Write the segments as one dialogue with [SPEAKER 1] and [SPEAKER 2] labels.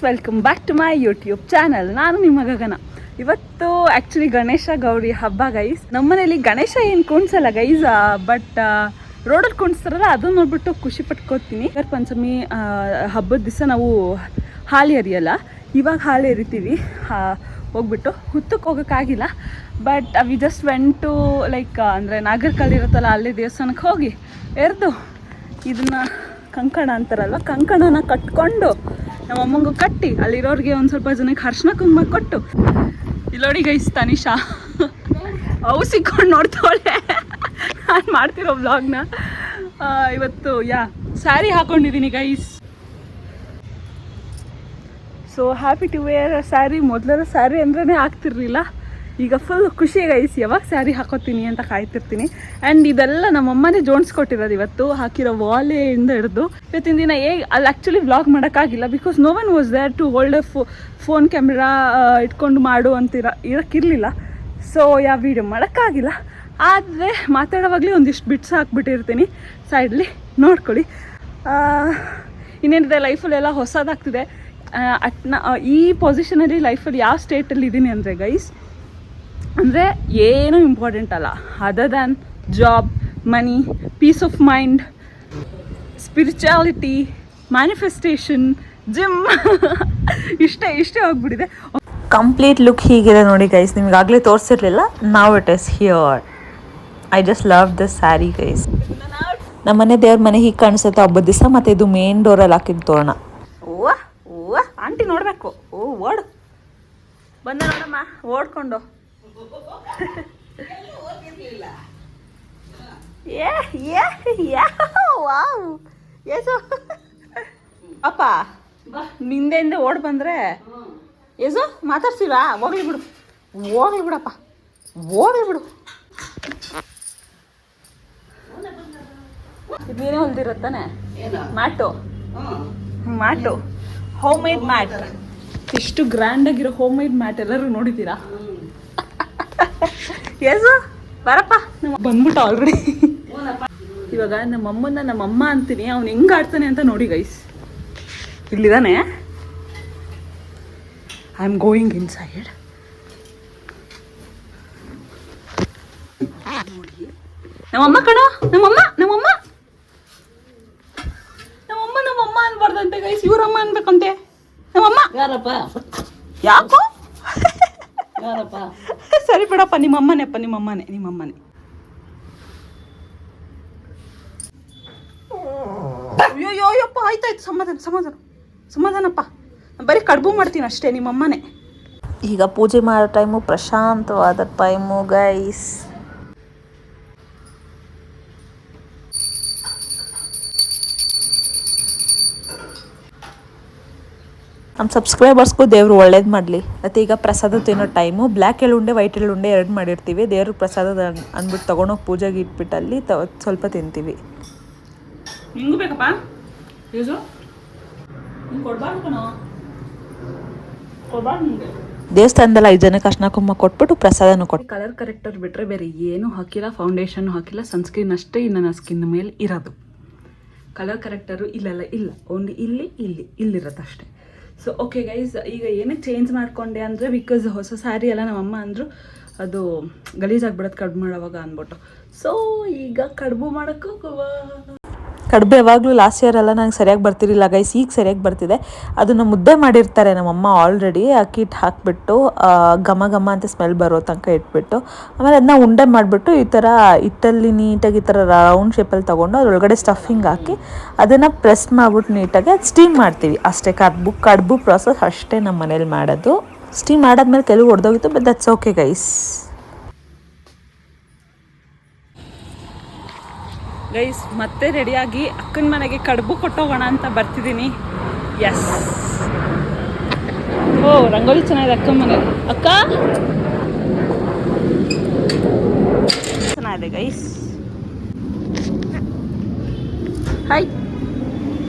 [SPEAKER 1] Welcome back to my YouTube channel. ನಾನು ನಿಮ್ಮ ಗಗನ. ಇವತ್ತು ಆ್ಯಕ್ಚುಲಿ ಗಣೇಶ ಗೌರಿ ಹಬ್ಬ ಗೈಸ್. ನಮ್ಮನೇಲಿ ಗಣೇಶ ಏನು ಕುಣಿಸಲ್ಲ ಗೈಸ್, ಬಟ್ ರೋಡಲ್ಲಿ ಕುಣಿಸ್ತಾರಲ್ಲ ಅದನ್ನ ನೋಡ್ಬಿಟ್ಟು ಖುಷಿ ಪಟ್ಕೋತೀನಿ. ನಾಗರ ಪಂಚಮಿ ಹಬ್ಬದ ದಿವಸ ನಾವು ಹಾಲು ಎರಿಯಲ್ಲ, ಇವಾಗ ಹಾಲು ಎರಿತೀವಿ. ಹೋಗ್ಬಿಟ್ಟು ಹುತ್ತಕ್ಕೆ ಹೋಗೋಕ್ಕಾಗಿಲ್ಲ, but we just went to like ಅಂದರೆ ನಾಗರ ಕಲ್ಲು ಇರುತ್ತಲ್ಲ ಅಲ್ಲಿ ದೇವಸ್ಥಾನಕ್ಕೆ ಹೋಗಿ ಎರೆದು ಇದನ್ನು ಕಂಕಣ ಅಂತಾರಲ್ವ, ಕಂಕಣನ ಕಟ್ಕೊಂಡು ನಮ್ಮ ಅಮ್ಮಂಗೂ ಕಟ್ಟಿ ಅಲ್ಲಿರೋರಿಗೆ ಒಂದು ಸ್ವಲ್ಪ ಜನಕ್ಕೆ ಅರ್ಶಿನ ಕುಂಕುಮ ಕೊಟ್ಟು. ಇಲ್ಲೋಡಿ ಗೈಸ್ ತನಿಷಾ ಅವು ಸಿಕ್ಕೊಂಡು ನೋಡ್ತಾಳೆ ನಾನು ಮಾಡ್ತಿರೋ ವ್ಲಾಗ್ನ. ಇವತ್ತು ಸ್ಯಾರಿ ಹಾಕೊಂಡಿದ್ದೀನಿ guys. So happy to wear sari. ಮೊದಲೆಲ್ಲ ಸ್ಯಾರಿ ಅಂದ್ರೇ ಆಗ್ತಿರ್ಲಿಲ್ಲ, ಈಗ ಫುಲ್ ಖುಷಿ ಗೈಸ್. ಯಾವಾಗ ಸ್ಯಾರಿ ಹಾಕೋತೀನಿ ಅಂತ ಕಾಯ್ತಿರ್ತೀನಿ. ಆ್ಯಂಡ್ ಇದೆಲ್ಲ ನಮ್ಮಮ್ಮನೇ ಜೋಡಿಸ್ಕೊಟ್ಟಿರೋದು. ಇವತ್ತು ಹಾಕಿರೋ ವಾಲೆಯಿಂದ ಹಿಡಿದು ಇವತ್ತಿನ ದಿನ ಅಲ್ಲಿ ಆ್ಯಕ್ಚುಲಿ ವ್ಲಾಗ್ ಮಾಡೋಕ್ಕಾಗಿಲ್ಲ, because no one was there to hold a phone camera ಇಟ್ಕೊಂಡು ಮಾಡು ಇರೋಕ್ಕಿರಲಿಲ್ಲ. ಸೊ ವೀಡಿಯೋ ಮಾಡೋಕ್ಕಾಗಿಲ್ಲ. ಆದರೆ ಮಾತಾಡೋವಾಗಲೇ ಒಂದಿಷ್ಟು ಬಿಟ್ಸ್ ಹಾಕ್ಬಿಟ್ಟಿರ್ತೀನಿ ಸೈಡಲ್ಲಿ, ನೋಡ್ಕೊಳ್ಳಿ. ಇನ್ನೇನಿದೆ ಲೈಫಲ್ಲೆಲ್ಲ ಹೊಸದಾಗ್ತಿದೆ. ಈ ಪೊಸಿಷನಲ್ಲಿ ಲೈಫಲ್ಲಿ ಯಾವ ಸ್ಟೇಟಲ್ಲಿ ಇದ್ದೀನಿ ಅಂದರೆ ಗೈಸ್, ಅಂದರೆ ಏನೂ ಇಂಪಾರ್ಟೆಂಟ್ ಅಲ್ಲ other than job, money, peace of mind, spirituality, manifestation, gym ಇಷ್ಟೇ ಹೋಗ್ಬಿಟ್ಟಿದೆ.
[SPEAKER 2] ಕಂಪ್ಲೀಟ್ ಲುಕ್ ಹೀಗಿದೆ ನೋಡಿ ಗೈಸ್. ನಿಮಗಾಗಲೇ ತೋರಿಸಿರ್ಲಿಲ್ಲ. ನಾವ್ it is here. I just love this sari guys. ನಮ್ಮನೆ ದೇವ್ರ ಮನೆ ಹೀಗೆ ಕಾಣಿಸುತ್ತೆ ಹಬ್ಬದ ದಿವಸ. ಮತ್ತು ಇದು ಮೇನ್ ಡೋರಲ್ಲಿ ಹಾಕಿದ್ದು ತೋರಣ.
[SPEAKER 1] ಓ ಆಂಟಿ ನೋಡಬೇಕು. ಓಡು ಬಂದ ನೋಡಮ್ಮ ಓಡ್ಕೊಂಡು. ಅಪ್ಪ ನಿಂದೆಂದೆ ಓಡ್ ಬಂದ್ರೆ ಏಸು ಮಾತಾಡ್ಸಿವಾ? ಹೋಗ್ಲಿ ಬಿಡಪ್ಪ, ಹೋಗ್ಲಿ ಬಿಡು. ನೀನೇ ಹೊಲ್ದಿರತ್ತಾನೆ ಮ್ಯಾಟು ಹೋಮ್ ಮೇಡ್ ಮ್ಯಾಟ್. ಎಷ್ಟು ಗ್ರ್ಯಾಂಡ್ ಆಗಿರೋ ಹೋಮ್ ಮೇಡ್ ಮ್ಯಾಟ್ ಎಲ್ಲರೂ ನೋಡಿದ್ದೀರಾ? ಏಸು ಬರಪ್ಪ. ಬಂದ್ಬಿಟ್ಟು ಆಲ್ರೆಡಿ. ಇವಾಗ ನಮ್ಮಮ್ಮ ಅಂತೀನಿ, ಅವ್ನು ಹೆಂಗೆ ಆಡ್ತಾನೆ ಅಂತ ನೋಡಿ ಗೈಸ್. ಇಲ್ಲಿದ್ದಾನೆ. I am going inside. ನೋಡಿ ನಮ್ಮಮ್ಮ ಕಣೋ, ನಮ್ಮಮ್ಮ ಅನ್ಬಾರ್ದಂತೆ ಗೈಸ್, ಇವ್ರಮ್ಮ ಅನ್ಬೇಕಂತೆ. ನಮ್ಮಮ್ಮ ಯಾಕೋ ಸರಿ ಬಿಡಪ್ಪ, ನಿಮ್ಮಮ್ಮನೇ. ಅಯ್ಯೋಯ್ಯಪ್ಪ, ಆಯ್ತಾಯ್ತು, ಸಮಾಧಾನಪ್ಪ. ಬರೀ ಕಡುಬು ಮಾಡ್ತೀನಿ ಅಷ್ಟೇ, ನಿಮ್ಮಮ್ಮನೇ.
[SPEAKER 2] ಈಗ ಪೂಜೆ ಮಾಡೋ ಟೈಮು, ಪ್ರಶಾಂತವಾದ ಟೈಮು ಗೈಸ್. ನಮ್ಮ ಸಬ್ಸ್ಕ್ರೈಬರ್ಸ್ಗೂ ದೇವರು ಒಳ್ಳೇದು ಮಾಡಲಿ. ಮತ್ತು ಈಗ ಪ್ರಸಾದ ತಿನ್ನೋ ಟೈಮು. ಬ್ಲ್ಯಾಕ್ ಎಳ್ಳುಂಡೆ, ವೈಟ್ ಎಳ್ಳುಂಡೆ 2 ಮಾಡಿರ್ತೀವಿ. ದೇವ್ರಿಗೆ ಪ್ರಸಾದ ಅಂದ್ಬಿಟ್ಟು ತೊಗೊಂಡೋಗಿ ಪೂಜೆಗೆ ಇಟ್ಬಿಟ್ಟು ಅಲ್ಲಿ ಸ್ವಲ್ಪ ತಿಂತೀವಿ.
[SPEAKER 1] ಹಿಂಗೂ ಬೇಕಪ್ಪ.
[SPEAKER 2] ದೇವಸ್ಥಾನದಲ್ಲಿ 5 ಜನಕ್ಕೆ ಅರ್ಶಿನ ಕುಂಕುಮ ಕೊಟ್ಬಿಟ್ಟು ಪ್ರಸಾದನೂ ಕೊಟ್ಟು.
[SPEAKER 1] ಕಲರ್ ಕರೆಕ್ಟರ್ ಬಿಟ್ಟರೆ ಬೇರೆ ಏನೂ ಹಾಕಿಲ್ಲ, ಫೌಂಡೇಶನ್ ಹಾಕಿಲ್ಲ, ಸನ್ಸ್ಕ್ರೀನ್ ಅಷ್ಟೇ ನನ್ನ ಸ್ಕಿನ್ ಮೇಲೆ ಇರೋದು. ಕಲರ್ ಕರೆಕ್ಟರು ಇಲ್ಲೆಲ್ಲ ಇಲ್ಲ, ಓನ್ಲಿ ಇಲ್ಲಿರುತ್ತೆ ಅಷ್ಟೇ. ಸೊ ಓಕೆ ಗೈಸ್, ಈಗ ಏನಕ್ಕೆ ಚೇಂಜ್ ಮಾಡಿಕೊಂಡೆ ಅಂದರೆ, ಬಿಕಾಸ್ ಹೊಸ ಸ್ಯಾರಿ ಎಲ್ಲ ನಮ್ಮಮ್ಮ ಅಂದರು ಅದು ಗಲೀಜಾಗ್ಬಿಡೋದು ಕಡುಬು ಮಾಡೋವಾಗ ಅಂದ್ಬಿಟ್ಟು. ಸೊ ಈಗ ಕಡುಬು ಮಾಡೋಕ್ಕೂ
[SPEAKER 2] ಕಡುಬು ಯಾವಾಗಲೂ ಲಾಸ್ಟ್ ಇಯರ್ ಎಲ್ಲ ನಂಗೆ ಸರಿಯಾಗಿ ಬರ್ತಿರಲಿಲ್ಲ ಗೈಸ್. ಈಗ ಸರಿಯಾಗಿ ಬರ್ತಿದೆ. ಅದನ್ನು ಮುದ್ದೆ ಮಾಡಿರ್ತಾರೆ ನಮ್ಮಮ್ಮ ಆಲ್ರೆಡಿ. ಅಕ್ಕಿ ಹಿಟ್ಟು ಹಾಕಿಬಿಟ್ಟು ಘಮ ಅಂತ ಸ್ಮೆಲ್ ಬರೋ ತನಕ ಇಟ್ಬಿಟ್ಟು, ಆಮೇಲೆ ಅದನ್ನ ಉಂಡೆ ಮಾಡಿಬಿಟ್ಟು ಈ ಥರ ಹಿಟ್ಟಲ್ಲಿ ನೀಟಾಗಿ ಈ ಥರ ರೌಂಡ್ ಶೇಪಲ್ಲಿ ತೊಗೊಂಡು ಅದರೊಳಗಡೆ ಸ್ಟಫಿಂಗ್ ಹಾಕಿ ಅದನ್ನು ಪ್ರೆಸ್ ಮಾಡಿಬಿಟ್ಟು ನೀಟಾಗಿ ಅದು ಸ್ಟೀಮ್ ಮಾಡ್ತೀವಿ ಅಷ್ಟೇ. ಕಡುಬು ಪ್ರಾಸೆಸ್ ಅಷ್ಟೇ ನಮ್ಮ ಮನೇಲಿ ಮಾಡೋದು. ಸ್ಟೀಮ್ ಮಾಡಾದ್ಮೇಲೆ ಕೆಲವು ಹೊಡೆದೋಗಿತ್ತು, ಬಟ್ ದಟ್ಸ್ ಓಕೆ ಗೈಸ್.
[SPEAKER 1] ಮತ್ತೆ ರೆಡಿಯಾಗಿ ಅಕ್ಕನ ಮನೆಗೆ ಕಡುಬು ಕೊಟ್ಟೋಗೋಣ ಅಂತ ಬರ್ತಿದ್ದೀನಿ. ಎಸ್, ರಂಗೋಲಿ ಚೆನ್ನಾಗಿದೆ ಅಕ್ಕನ ಮನೆ. ಅಕ್ಕ ಚೆನ್ನಾಗಿದೆ ಗೈಸ್. ಹಾಯ್,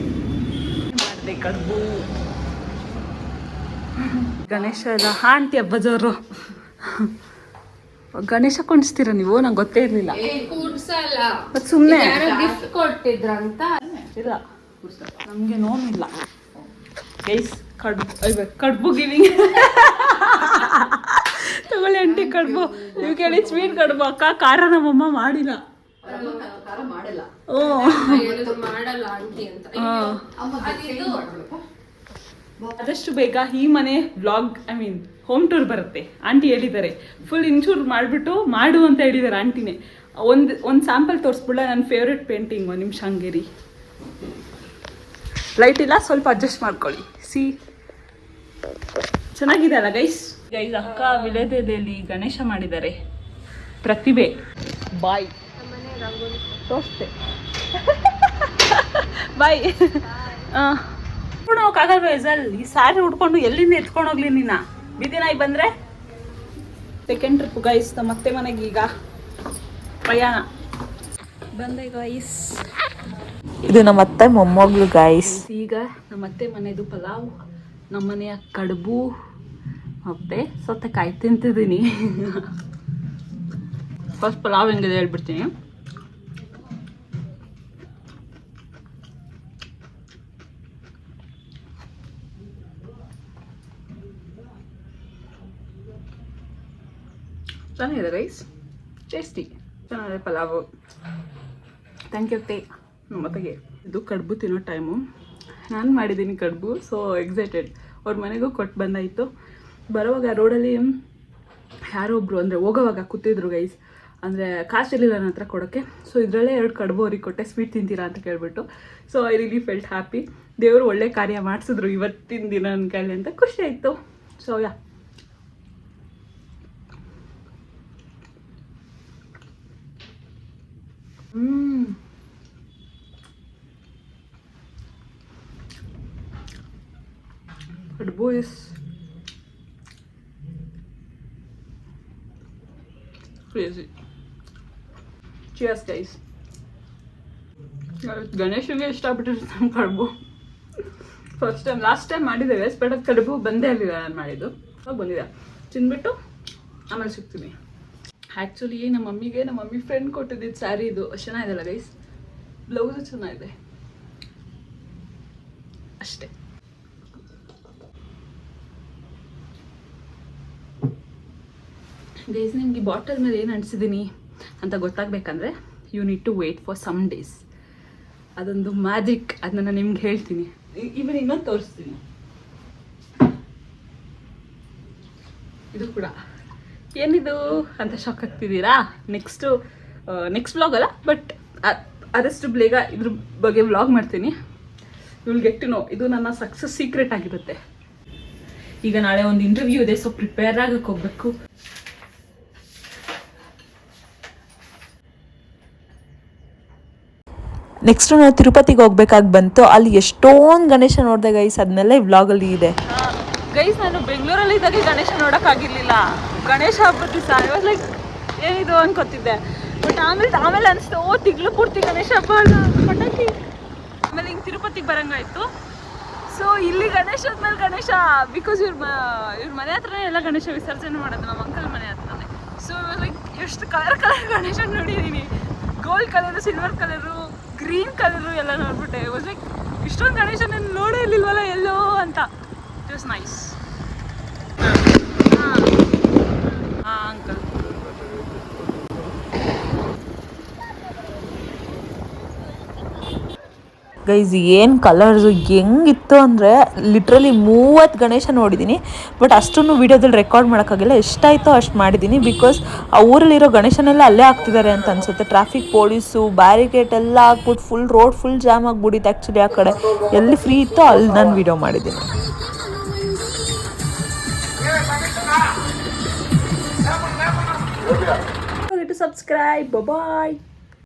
[SPEAKER 1] ಮಾಡಿದೆ ಕಡುಬು. ಗಣೇಶ ಎಲ್ಲ ಆಂಟಿ ಹಬ್ಬದವರು. ಗಣೇಶ ಕೊಂಡಿಸ್ತೀರ ನೀವು? ನಂಗೆ ಗೊತ್ತೇ ಇರಲಿಲ್ಲ. ಸುಮ್ಮನೆ
[SPEAKER 3] ಗಿಫ್ಟ್ ಕೊಟ್ಟಿದ್ರಂತ
[SPEAKER 1] ಇಲ್ಲ, ನಮಗೆ ನೋವಿಲ್ಲ ಗೈಸ್. ಕಡುಬು ಗಿವಿಂಗ್ ತಗೊಳ್ಳಿ ಆಂಟಿ ಕಡುಬು. ನೀವು ಕೇಳಿ ಸ್ವೀಟ್ ಕಡುಬು ಅಕ್ಕ. ಖಾರ ನಮ್ಮಮ್ಮ ಮಾಡಿಲ್ಲ. ಆದಷ್ಟು ಬೇಗ ಈ ಮನೆ ವ್ಲಾಗ್ ಹೋಮ್ ಟೂರ್ ಬರುತ್ತೆ. ಆಂಟಿ ಹೇಳಿದ್ದಾರೆ ಫುಲ್ ಇನ್ಶೂರ್ ಮಾಡಿಬಿಟ್ಟು ಮಾಡು ಅಂತ ಹೇಳಿದ್ದಾರೆ ಆಂಟಿನೇ. ಒಂದು ಸ್ಯಾಂಪಲ್ ತೋರಿಸ್ಬಿಡ. ನನ್ನ ಫೇವ್ರೆಟ್ ಪೇಂಟಿಂಗ್. ಒಂದು ನಿಮಿಷ ಹಂಗೇರಿ. ಲೈಟ್ ಇಲ್ಲ, ಸ್ವಲ್ಪ ಅಡ್ಜಸ್ಟ್ ಮಾಡ್ಕೊಳ್ಳಿ. ಚೆನ್ನಾಗಿದೆ ಅಲ್ಲ ಗೈಸ್? ಅಕ್ಕ ವಿಳೆದೆಲೆಯಲ್ಲಿ ಗಣೇಶ ಮಾಡಿದ್ದಾರೆ. ಪ್ರತಿಭೆ ಬಾಯ್ ತೋರಿಸ್ತೆ ಬಾಯ್. ಹೋಗಕ್ಕಾಗಲ್ವ ಎಸಲ್? ಈ ಸ್ಯಾರಿ ಉಟ್ಕೊಂಡು ಎಲ್ಲಿಂದ ಎತ್ಕೊಂಡು ಹೋಗ್ಲಿ ನೀನ? ಬೀದಿ ನಾಯಿ ಬಂದ್ರೆ ಸೆಕೆಂಡ್ ಟ್ರಿಪ್ ಗೈಸ್. ನಮ್ಮ ಅತ್ತೆ ಮನೆಗೆ ಈಗ ಪ್ರಯಾಣ ಬಂದೆ ಗೈಸ್.
[SPEAKER 2] ಇದು ನಮ್ಮ ಅತ್ತೆ ಮೊಮ್ಮಗಳು ಗೈಸ್.
[SPEAKER 1] ಈಗ ನಮ್ಮ ಅತ್ತೆ ಮನೆದು ಪಲಾವ್, ನಮ್ಮನೆಯ ಕಡುಬು ಮತ್ತೆ ಸೌತೆಕಾಯಿ ತಿಂತಿದ್ದೀನಿ. ಫಸ್ಟ್ ಪಲಾವ್ ಹೆಂಗಿದೆ ಹೇಳ್ಬಿಡ್ತೀನಿ. ಚೆನ್ನಾಗಿದೆ ರೈಸ್, ಟೇಸ್ಟಿ ಚೆನ್ನಾಗಿದೆ ಪಲಾವು. ಥ್ಯಾಂಕ್ ಯು ಅತ್ತೆ. ನಮ್ಮತ್ತೆಗೆ ಇದು ಕಡುಬು ತಿನ್ನೋ ಟೈಮು. ನಾನು ಮಾಡಿದ್ದೀನಿ ಕಡುಬು, ಸೊ ಎಕ್ಸೈಟೆಡ್. ಅವ್ರ ಮನೆಗೂ ಕೊಟ್ಟು ಬಂದಾಯಿತು. ಬರೋವಾಗ ರೋಡಲ್ಲಿ ಯಾರೋ ಒಬ್ಬರು ಅಂದರೆ ಹೋಗೋವಾಗ ಕೂತಿದ್ರು ಗೈಸ್. ಅಂದರೆ ಕಾಸಿರಲಿಲ್ಲ ನನ್ನ ಹತ್ರ ಕೊಡೋಕ್ಕೆ. ಸೊ ಇದರಲ್ಲೇ 2 ಕಡುಬು ಅವ್ರಿಗೆ ಕೊಟ್ಟೆ. ಸ್ವೀಟ್ ತಿಂತೀರಾ ಅಂತ ಕೇಳಿಬಿಟ್ಟು. So I really felt happy. ದೇವರು ಒಳ್ಳೆ ಕಾರ್ಯ ಮಾಡಿಸಿದ್ರು ಇವತ್ತಿನ ದಿನ ನನ್ನ ಕೈಲಿ ಅಂತ ಖುಷಿ ಆಯಿತು. ಸೊ ಯಾ ಕಡುಬು ಇಸ್ crazy. Cheers guys. ಗಣೇಶನಿಗೆ ಇಷ್ಟ ಆಗ್ಬಿಟ್ಟಿರುತ್ತೆ ನಮ್ಮ ಕಡುಬು. ಫಸ್ಟ್ ಟೈಮ್, ಲಾಸ್ಟ್ ಟೈಮ್ ಮಾಡಿದ್ದೇವೆ ಬಟ್ ಅದು ಕಡುಬು ಬಂದೇ ಆಗಲಿಲ್ಲ ನಾನು ಮಾಡಿದ್ದು. ಬಂದಿದೆ, ತಿಂದ್ಬಿಟ್ಟು ಆಮೇಲೆ ಸಿಗ್ತೀನಿ. ಆ್ಯಕ್ಚುಲಿ ನಮ್ಮ ಮಮ್ಮಿ ಫ್ರೆಂಡ್ ಕೊಟ್ಟಿದ್ದಿದ್ದು ಸ್ಯಾರಿ. ಇದು ಚೆನ್ನಾಗಿದೆಲ್ಲ ಗೈಸ್. ಬ್ಲೌಸು ಚೆನ್ನಾಗಿದೆ ಅಷ್ಟೇ. ಗೈಸ್ ನಿಮ್ಗೆ ಈ ಬಾಟಲ್ ಮೇಲೆ ಏನು ಅನಿಸಿದ್ದೀನಿ ಅಂತ ಗೊತ್ತಾಗಬೇಕಂದ್ರೆ you need to wait for some days. ಅದೊಂದು ಮ್ಯಾಜಿಕ್, ಅದನ್ನ ನಾನು ನಿಮ್ಗೆ ಹೇಳ್ತೀನಿ. ಇವನ್ ಇನ್ನೊಂದು ತೋರಿಸ್ತೀನಿ. ಇದು ಕೂಡ ಏನಿದು ಅಂತ ಶಾಕ್ ಆಗ್ತಿದ್ದೀರಾ? ನೆಕ್ಸ್ಟ್ ವ್ಲಾಗ್ ಅಲ್ಲ, ಬಟ್ ಆದಷ್ಟು ಬೇಗ ಇದ್ರ ಬಗ್ಗೆ ವ್ಲಾಗ್ ಮಾಡ್ತೀನಿ. You will get to know. ಇದು ನನ್ನ ಸಕ್ಸಸ್ ಸೀಕ್ರೆಟ್ ಆಗಿರುತ್ತೆ. ಈಗ ನಾಳೆ ಒಂದು ಇಂಟರ್ವ್ಯೂ ಇದೆ, ಸೊ ಪ್ರಿಪೇರ್ ಆಗಕ್ಕೆ ಹೋಗ್ಬೇಕು.
[SPEAKER 2] ನೆಕ್ಸ್ಟ್ ನಾವು ತಿರುಪತಿಗೆ ಹೋಗ್ಬೇಕಾಗಿ ಬಂತು. ಅಲ್ಲಿ ಎಷ್ಟೊಂದು ಗಣೇಶ ನೋಡಿದೆ ಗೈಸ್. ಅದನ್ನೆಲ್ಲ ಈ ವ್ಲಾಗಲ್ಲಿ ಇದೆ
[SPEAKER 1] ಗೈಸ್. ನಾನು ಬೆಂಗಳೂರಲ್ಲಿ ಇದ್ದಾಗ ಗಣೇಶ ನೋಡೋಕ್ಕಾಗಿರ್ಲಿಲ್ಲ. ಗಣೇಶ ಹಬ್ಬದ ದಿವಸ ಐ ವಾಸ್ ಲೈಕ್ ಏನಿದು ಅನ್ಕೋತಿದ್ದೆ. ಬಟ್ ಆಮೇಲೆ ಅನಿಸ್ತು, ತಿಂಗಳು ಪೂರ್ತಿ ಗಣೇಶ ಹಬ್ಬ ಅಲ್ಲ ಪಟಾಕಿ. ಆಮೇಲೆ ಹಿಂಗೆ ತಿರುಪತಿಗೆ ಬರಂಗಾಯ್ತು. ಸೊ ಇಲ್ಲಿ ಗಣೇಶದ ಮೇಲೆ ಗಣೇಶ, ಬಿಕಾಸ್ ಇವ್ರ ಮನೆ ಹತ್ರನೇ ಎಲ್ಲ ಗಣೇಶ ವಿಸರ್ಜನೆ ಮಾಡೋದು, ನಮ್ಮ ಅಂಕಲ್ ಮನೆ ಹತ್ರನೇ. ಸೊ ಲೈಕ್ ಎಷ್ಟು ಕಲರ್ ಗಣೇಶ ನೋಡಿದ್ದೀನಿ. Gold colour, silver colour, green colour ಎಲ್ಲ ನೋಡ್ಬಿಟ್ಟೆ. ವಾಸ್ ಲೈಕ್ ಇಷ್ಟೊಂದು ಗಣೇಶ ನಾನು ನೋಡೇ ಇರ್ಲಿಲ್ವಲ್ಲ ಎಲ್ಲೋ ಅಂತ. It was nice. ಹಾಂ ಅಂಕಲ್.
[SPEAKER 2] ಗೈಸ್ ಏನು ಕಲರ್ಸು ಹೆಂಗಿತ್ತು ಅಂದರೆ ಲಿಟ್ರಲಿ 30 ಗಣೇಶ ನೋಡಿದ್ದೀನಿ. ಬಟ್ ಅಷ್ಟನ್ನು ವೀಡಿಯೋದಲ್ಲಿ ರೆಕಾರ್ಡ್ ಮಾಡೋಕ್ಕಾಗಿಲ್ಲ. ಎಷ್ಟಾಯಿತೋ ಅಷ್ಟು ಮಾಡಿದ್ದೀನಿ. ಬಿಕಾಸ್ ಆ ಊರಲ್ಲಿರೋ ಗಣೇಶನೆಲ್ಲ ಅಲ್ಲೇ ಹಾಕ್ತಿದ್ದಾರೆ ಅಂತ ಅನಿಸುತ್ತೆ. ಟ್ರಾಫಿಕ್ ಪೊಲೀಸು ಬ್ಯಾರಿಕೇಡ್ ಎಲ್ಲ ಹಾಕ್ಬಿಟ್ಟು ಫುಲ್ ರೋಡ್ ಫುಲ್ ಜಾಮ್ ಆಗಿಬಿಟ್ಟಿತ್ತು. ಆ್ಯಕ್ಚುಲಿ ಆ ಕಡೆ ಎಲ್ಲಿ ಫ್ರೀ ಇತ್ತೋ ಅಲ್ಲಿ ನಾನು ವೀಡಿಯೋ ಮಾಡಿದ್ದೀನಿ.
[SPEAKER 1] ಸಬ್ಸ್ಕ್ರೈಬ್. ಬಾಯ್.